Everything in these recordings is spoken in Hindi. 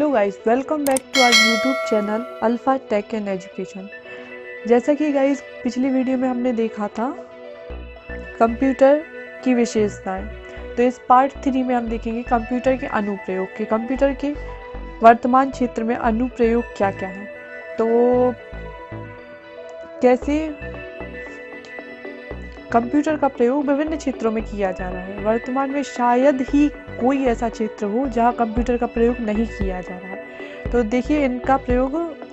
Hello guys, welcome back to our YouTube channel Alpha Tech and education. जैसा कि गाइस पिछली वीडियो में हमने देखा था कंप्यूटर की विशेषताएं, तो इस पार्ट 3 में हम देखेंगे कंप्यूटर के अनुप्रयोग के कंप्यूटर के वर्तमान क्षेत्र में अनुप्रयोग क्या क्या है। तो कैसे कंप्यूटर का प्रयोग विभिन्न क्षेत्रों में किया जा रहा है। वर्तमान में शायद ही कोई ऐसा क्षेत्र हो जहां कंप्यूटर का प्रयोग नहीं किया जा रहा है। तो देखिए, इनका प्रयोग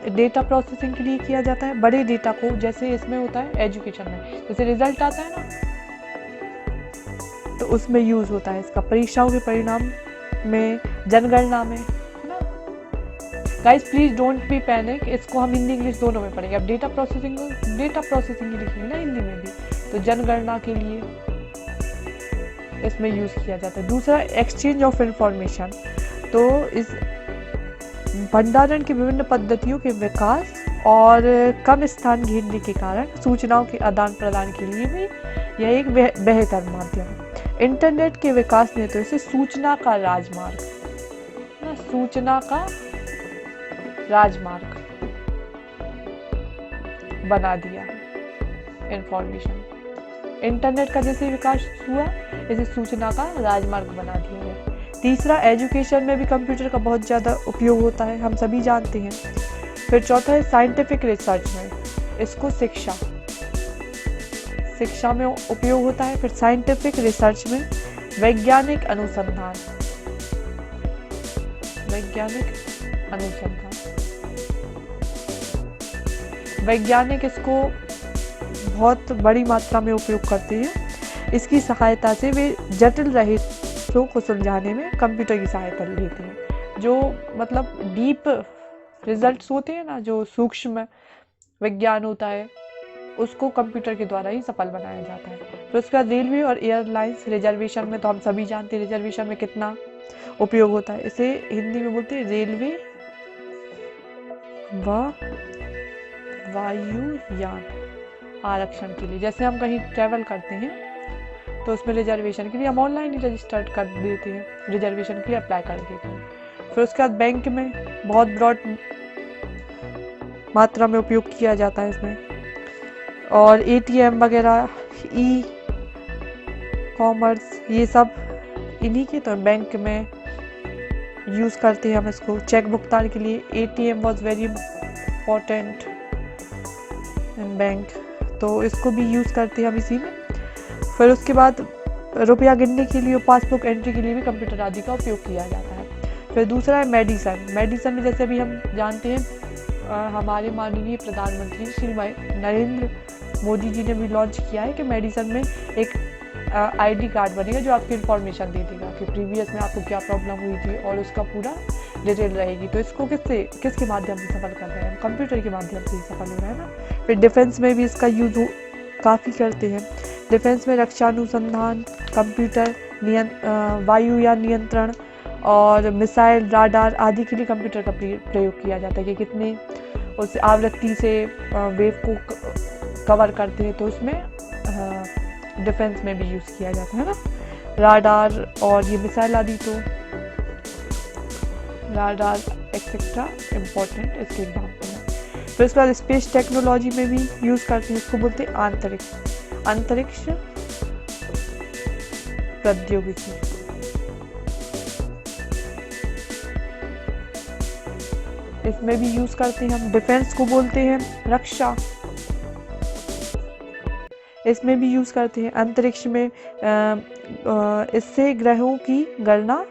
डेटा प्रोसेसिंग के लिए किया जाता है। बड़े डेटा को, जैसे इसमें होता है एजुकेशन में, जैसे रिजल्ट आता है ना, तो उसमें यूज होता है इसका। परीक्षाओं के परिणाम में, जनगणना में, है ना। Guys please don't be panic, इसको हम हिंदी इंग्लिश दोनों में पढ़ेंगे। अब डेटा प्रोसेसिंग ही लिखेंगे ना हिंदी में भी, तो जनगणना के लिए इसमें यूज किया जाता है। दूसरा, एक्सचेंज ऑफ इंफॉर्मेशन, तो इस भंडारण की विभिन्न पद्धतियों के विकास और कम स्थान घेरने के कारण सूचनाओं के आदान प्रदान के लिए भी यह एक बेहतर माध्यम है। इंटरनेट के विकास ने तो इसे सूचना का राजमार्ग बना दिया है। इंफॉर्मेशन, इंटरनेट का जैसे विकास हुआ, इसे सूचना का राजमार्ग बना दिया गया। तीसरा, एजुकेशन में भी कंप्यूटर का बहुत ज़्यादा उपयोग होता है, हम सभी जानते हैं। फिर चौथा है साइंटिफिक रिसर्च में, इसको शिक्षा में उपयोग होता है। फिर साइंटिफिक रिसर्च में वैज्ञानिक अनुसंधान वैज्ञानिक इसको बहुत बड़ी मात्रा में उपयोग करते हैं। इसकी सहायता से वे जटिल रहस्यों को सुलझाने में कंप्यूटर की सहायता लेते हैं। जो मतलब डीप रिजल्ट्स होते हैं ना, जो सूक्ष्म विज्ञान होता है, उसको कंप्यूटर के द्वारा ही सफल बनाया जाता है। फिर उसके बाद रेलवे और एयरलाइंस, रिजर्वेशन में तो हम सभी जानते हैं रिजर्वेशन में कितना उपयोग होता है। इसे हिंदी में बोलते हैं रेलवे व वायुयान आरक्षण के लिए। जैसे हम कहीं ट्रैवल करते हैं तो उसमें रिजर्वेशन के लिए हम ऑनलाइन ही रजिस्टर कर देते हैं, रिजर्वेशन के लिए अप्लाई कर देते हैं। फिर उसके बाद बैंक में बहुत ब्रॉड मात्रा में उपयोग किया जाता है इसमें। और एटीएम वगैरह, ई कॉमर्स, ये सब इन्हीं के तो बैंक में यूज़ करते हैं हम इसको। चेक भुगतान के लिए ATM was very important in bank, तो इसको भी यूज़ करते हैं हम इसी में। फिर उसके बाद रुपया गिनने के लिए, पासबुक एंट्री के लिए भी कंप्यूटर आदि का उपयोग किया जाता है। फिर दूसरा है मेडिसन में जैसे अभी हम जानते हैं हमारे माननीय प्रधानमंत्री श्री नरेंद्र मोदी जी ने भी लॉन्च किया है कि मेडिसन में एक आईडी कार्ड बनेगा जो आपकी इन्फॉर्मेशन दे देगा कि प्रीवियस में आपको क्या प्रॉब्लम हुई थी, और उसका पूरा डिटेल रहेगी। तो इसको किसके माध्यम से सफल कर रहे हैं? कंप्यूटर के माध्यम से ही सफल हो रहा है ना। फिर डिफेंस में भी इसका यूज काफ़ी करते हैं। डिफेंस में रक्षा अनुसंधान, कंप्यूटर वायुयान नियंत्रण और मिसाइल, राडार आदि के लिए कंप्यूटर का प्रयोग किया जाता है कि कितने उस आवृत्ति से वेव को कवर करते हैं, तो उसमें डिफेंस में भी यूज़ किया जाता है ना। राडार और ये मिसाइल आदि, तो राडार एक्सेट्रा इम्पोर्टेंट इसके एग्जाम्पल है। फिर उसके बाद स्पेस टेक्नोलॉजी में भी यूज़ करते हैं, इसको बोलते हैं अंतरिक्ष प्रौद्योगिकी। इसमें भी यूज करते हैं हम। डिफेंस को बोलते हैं रक्षा, इसमें भी यूज करते हैं। अंतरिक्ष में इससे ग्रहों की गणना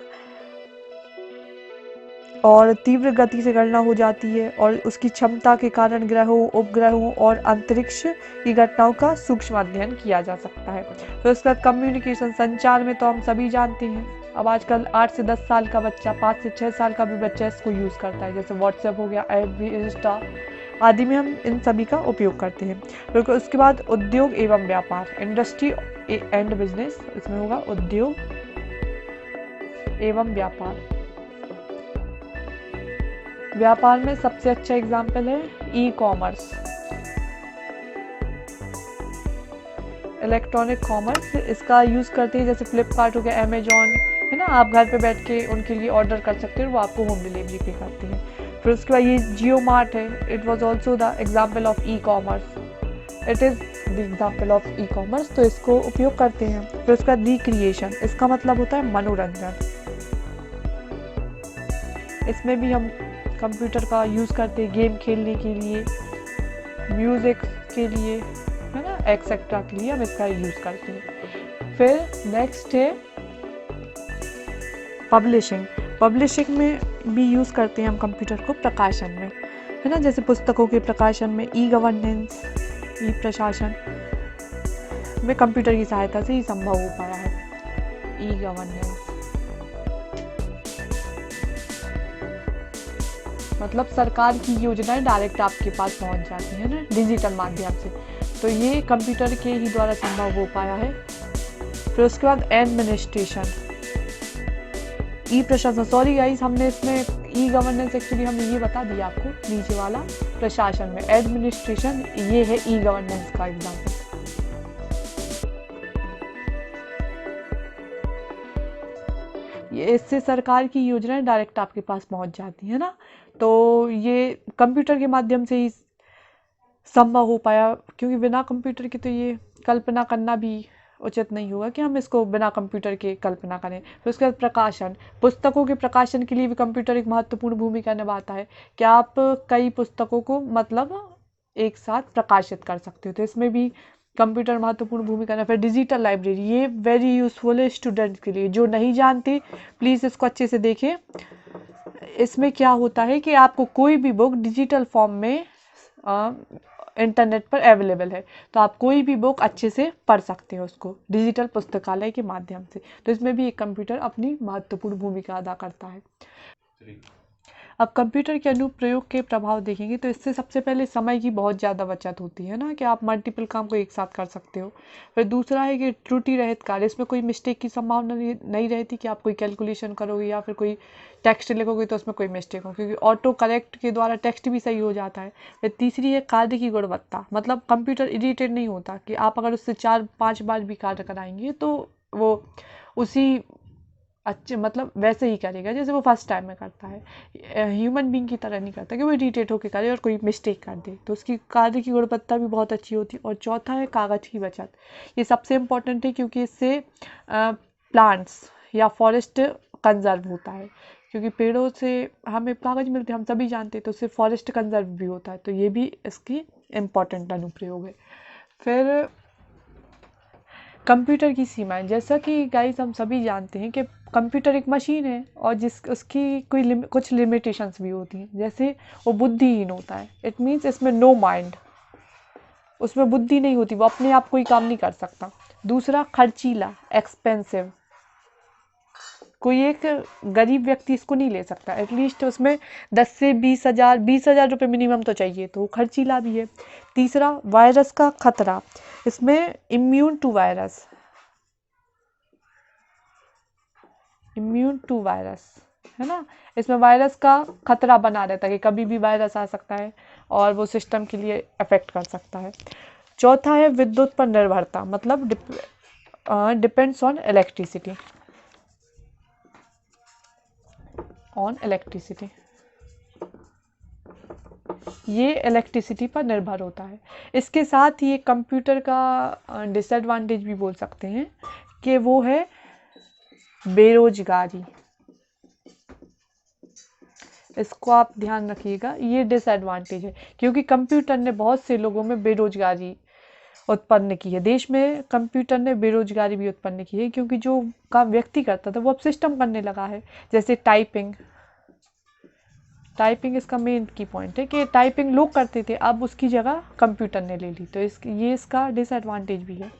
और तीव्र गति से गणना हो जाती है, और उसकी क्षमता के कारण ग्रहों, उपग्रहों और अंतरिक्ष की घटनाओं का सूक्ष्म अध्ययन किया जा सकता है। फिर उसके बाद कम्युनिकेशन, संचार में तो हम सभी जानते हैं, अब आजकल 8 से 10 साल का बच्चा, 5 से 6 साल का भी बच्चा इसको यूज़ करता है। जैसे व्हाट्सएप हो गया, FB, इंस्टा आदि में हम इन सभी का उपयोग करते हैं। फिर उसके बाद उद्योग एवं व्यापार, इंडस्ट्री एंड बिजनेस, इसमें होगा उद्योग एवं व्यापार में सबसे अच्छा एग्जाम्पल है ई कॉमर्स, इलेक्ट्रॉनिक कॉमर्स। इसका यूज़ करते हैं, जैसे फ्लिपकार्ट हो गया, अमेजॉन, है ना, आप घर पे बैठ के उनके लिए ऑर्डर कर सकते हो, वो आपको होम डिलीवरी पे करते हैं। फिर उसके बाद ये जियो मार्ट है, it was also the example of e commerce, it is the example of e commerce, तो इसको उपयोग करते हैं। फिर उसका रिक्रिएशन, इसका मतलब होता है मनोरंजन, इसमें भी हम कंप्यूटर का यूज़ करते हैं गेम खेलने के लिए, म्यूज़िक के लिए, है ना, एक्सेट्रा के लिए हम इसका यूज़ करते हैं। फिर नेक्स्ट है पब्लिशिंग, पब्लिशिंग में भी यूज़ करते हैं हम कंप्यूटर को प्रकाशन में, है ना, जैसे पुस्तकों के प्रकाशन में, ई गवर्नेंस, ई प्रशासन में कंप्यूटर की सहायता से ही संभव हो पाया है, ई गवर्नेंस मतलब सरकार की योजनाएं डायरेक्ट आपके पास पहुंच जाती है ना डिजिटल माध्यम से, तो ये कंप्यूटर के ही द्वारा संभव हो पाया है। फिर उसके बाद एडमिनिस्ट्रेशन, ई प्रशासन, सॉरी गाइस हमने इसमें ई गवर्नेंस एक्चुअली हमने ये बता दिया आपको नीचे वाला, प्रशासन में एडमिनिस्ट्रेशन, ये है ई गवर्नेंस का एग्जाम्पल। ये इससे सरकार की योजनाएं डायरेक्ट आपके पास पहुंच जाती है ना, तो ये कंप्यूटर के माध्यम से ही संभव हो पाया, क्योंकि बिना कंप्यूटर के तो ये कल्पना करना भी उचित नहीं होगा कि हम इसको बिना कंप्यूटर के कल्पना करें। फिर उसके बाद प्रकाशन, पुस्तकों के प्रकाशन के लिए भी कंप्यूटर एक महत्वपूर्ण भूमिका निभाता है कि आप कई पुस्तकों को मतलब एक साथ प्रकाशित कर सकते हो, तो इसमें भी कंप्यूटर महत्वपूर्ण भूमिका निभाता है। फिर डिजिटल लाइब्रेरी, ये वेरी यूज़फुल है स्टूडेंट्स के लिए, जो नहीं जानते प्लीज़ इसको अच्छे से देखें। इसमें क्या होता है कि आपको कोई भी बुक डिजिटल फॉर्म में इंटरनेट पर अवेलेबल है, तो आप कोई भी बुक अच्छे से पढ़ सकते हो उसको डिजिटल पुस्तकालय के माध्यम से, तो इसमें भी एक कंप्यूटर अपनी महत्वपूर्ण भूमिका अदा करता है। अब कंप्यूटर के अनुप्रयोग के प्रभाव देखेंगे तो इससे सबसे पहले समय की बहुत ज़्यादा बचत होती है ना, कि आप मल्टीपल काम को एक साथ कर सकते हो। फिर दूसरा है कि त्रुटि रहित कार्य, इसमें कोई मिस्टेक की संभावना नहीं रहती कि आप कोई कैलकुलेशन करोगे या फिर कोई टेक्स्ट लिखोगे तो उसमें कोई मिस्टेक हो, क्योंकि ऑटो करेक्ट के द्वारा टेक्स्ट भी सही हो जाता है। फिर तीसरी है कार्य की गुणवत्ता, मतलब कंप्यूटर इरिटेट नहीं होता कि आप अगर उससे 4-5 बार भी कार्य कराएंगे तो वो उसी अच्छे मतलब वैसे ही करेगा जैसे वो फर्स्ट टाइम में करता है, ह्यूमन बीइंग की तरह नहीं करता कि वो इरिटेट होकर करे और कोई मिस्टेक कर दे, तो उसकी कार्य की गुणवत्ता भी बहुत अच्छी होती है। और चौथा है कागज़ की बचत, ये सबसे इम्पोर्टेंट है क्योंकि इससे प्लांट्स या फॉरेस्ट कंजर्व होता है, क्योंकि पेड़ों से हमें कागज़ मिलते हैं हम सभी जानते हैं, तो उससे फॉरेस्ट कंजर्व भी होता है, तो ये भी इसकी इम्पोर्टेंट अनुप्रयोग है। फिर कंप्यूटर की सीमाएं, जैसा कि गाइस हम सभी जानते हैं कि कंप्यूटर एक मशीन है और उसकी कुछ लिमिटेशंस भी होती हैं, जैसे वो बुद्धिहीन होता है, इट मीन्स इसमें नो माइंड, उसमें बुद्धि नहीं होती, वो अपने आप कोई काम नहीं कर सकता। दूसरा खर्चीला, एक्सपेंसिव, कोई एक गरीब व्यक्ति इसको नहीं ले सकता, एटलीस्ट उसमें 10 से 20,000 रुपये मिनिमम तो चाहिए, तो वो खर्चीला भी है। तीसरा वायरस का खतरा, इसमें इम्यून टू वायरस है ना, इसमें वायरस का खतरा बना रहता है कि कभी भी वायरस आ सकता है और वो सिस्टम के लिए अफेक्ट कर सकता है। चौथा है विद्युत पर निर्भरता, मतलब डिपेंड्स ऑन इलेक्ट्रिसिटी, ये इलेक्ट्रिसिटी पर निर्भर होता है। इसके साथ ही कंप्यूटर का डिसएडवांटेज भी बोल सकते हैं कि वो है बेरोजगारी, इसको आप ध्यान रखिएगा, ये डिसएडवांटेज है क्योंकि कंप्यूटर ने बहुत से लोगों में बेरोजगारी उत्पन्न की है। देश में कंप्यूटर ने बेरोजगारी भी उत्पन्न की है क्योंकि जो काम व्यक्ति करता था वो अब सिस्टम करने लगा है, जैसे टाइपिंग इसका मेन की पॉइंट है कि टाइपिंग लोग करते थे, अब उसकी जगह कंप्यूटर ने ले ली, तो ये इसका डिसएडवांटेज भी है,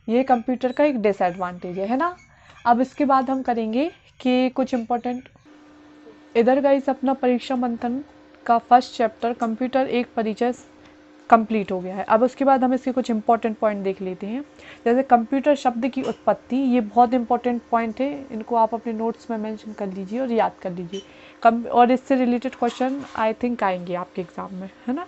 ये कंप्यूटर का एक डिसएडवांटेज है ना। अब इसके बाद हम करेंगे कि कुछ इम्पोर्टेंट, इधर गाइस अपना परीक्षा मंथन का फर्स्ट चैप्टर कंप्यूटर एक परिचय कंप्लीट हो गया है। अब उसके बाद हम इसके कुछ इंपॉर्टेंट पॉइंट देख लेते हैं, जैसे कंप्यूटर शब्द की उत्पत्ति, ये बहुत इंपॉर्टेंट पॉइंट है, इनको आप अपने नोट्स में मेंशन कर लीजिए और याद कर लीजिए। और इससे रिलेटेड क्वेश्चन आई थिंक आएंगे आपके एग्ज़ाम में, है ना,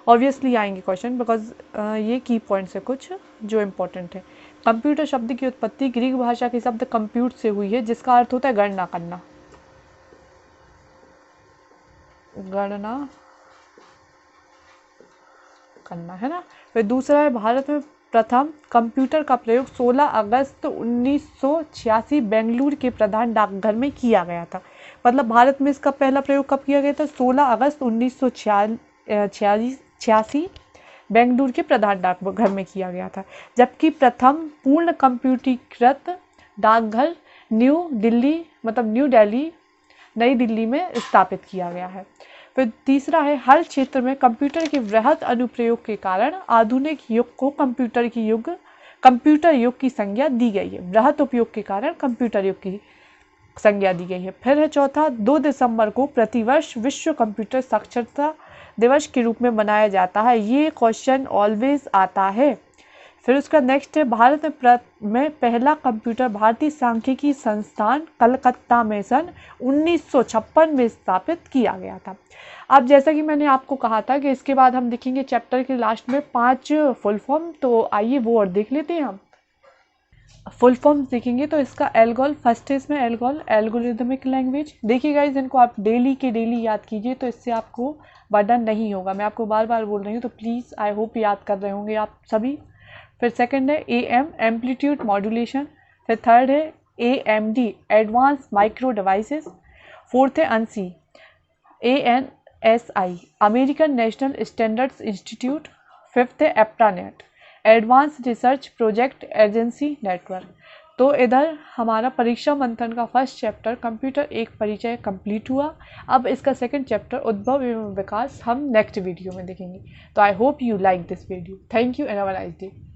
ऑब्वियसली आएंगे क्वेश्चन, बिकॉज ये की पॉइंट्स है कुछ जो इम्पोर्टेंट है। कंप्यूटर शब्द की उत्पत्ति ग्रीक भाषा के शब्द कंप्यूट से हुई है, जिसका अर्थ होता है गणना करना, गणना करना, है ना। फिर दूसरा है भारत में प्रथम कंप्यूटर का प्रयोग 16 अगस्त 1986 बेंगलुरु के प्रधान डाकघर में किया गया था। मतलब भारत में इसका पहला प्रयोग कब किया गया था? 16 अगस्त 1986 बेंगलुरु के प्रधान डाकघर में किया गया था। जबकि प्रथम पूर्ण कंप्यूटरीकृत डाकघर न्यू दिल्ली नई दिल्ली में स्थापित किया गया है। फिर तीसरा है हर क्षेत्र में कंप्यूटर के वृहद अनुप्रयोग के कारण आधुनिक युग को कंप्यूटर युग की संज्ञा दी गई है। वृहद उपयोग के कारण कंप्यूटर युग की संज्ञा दी गई है। फिर है चौथा, 2 दिसंबर को प्रतिवर्ष विश्व कंप्यूटर साक्षरता दिवस के रूप में मनाया जाता है। ये क्वेश्चन ऑलवेज आता है। फिर उसका नेक्स्ट है भारत में पहला कंप्यूटर भारतीय सांख्यिकी संस्थान कलकत्ता में सन 1956 में स्थापित किया गया था। अब जैसा कि मैंने आपको कहा था कि इसके बाद हम देखेंगे चैप्टर के लास्ट में 5 फुल फॉर्म, तो आइए वो और देख लेते हैं। हम फुल फॉर्म देखेंगे तो इसका एल्गोल, फर्स्ट है इसमें एल्गोल, एल्गोरिथमिक लैंग्वेज। देखिए गाइज, इनको आप डेली के डेली याद कीजिए, तो इससे आपको बर्डन नहीं होगा। मैं आपको बार बार बोल रही हूँ, तो प्लीज़ आई होप याद कर रहे होंगे आप सभी। फिर सेकंड है AM एम्पलीट्यूड मॉड्यूलेशन। फिर थर्ड है AMD advance micro devices. Fourth है ANSI ANSI American national standards institute. Fifth है EPRANET advance research project agency network. तो इधर हमारा परीक्षा मंथन का फर्स्ट चैप्टर कंप्यूटर एक परिचय कंप्लीट हुआ। अब इसका सेकंड चैप्टर उद्भव एवं विकास हम नेक्स्ट वीडियो में देखेंगे। तो I hope you like this video. Thank you and have a nice day.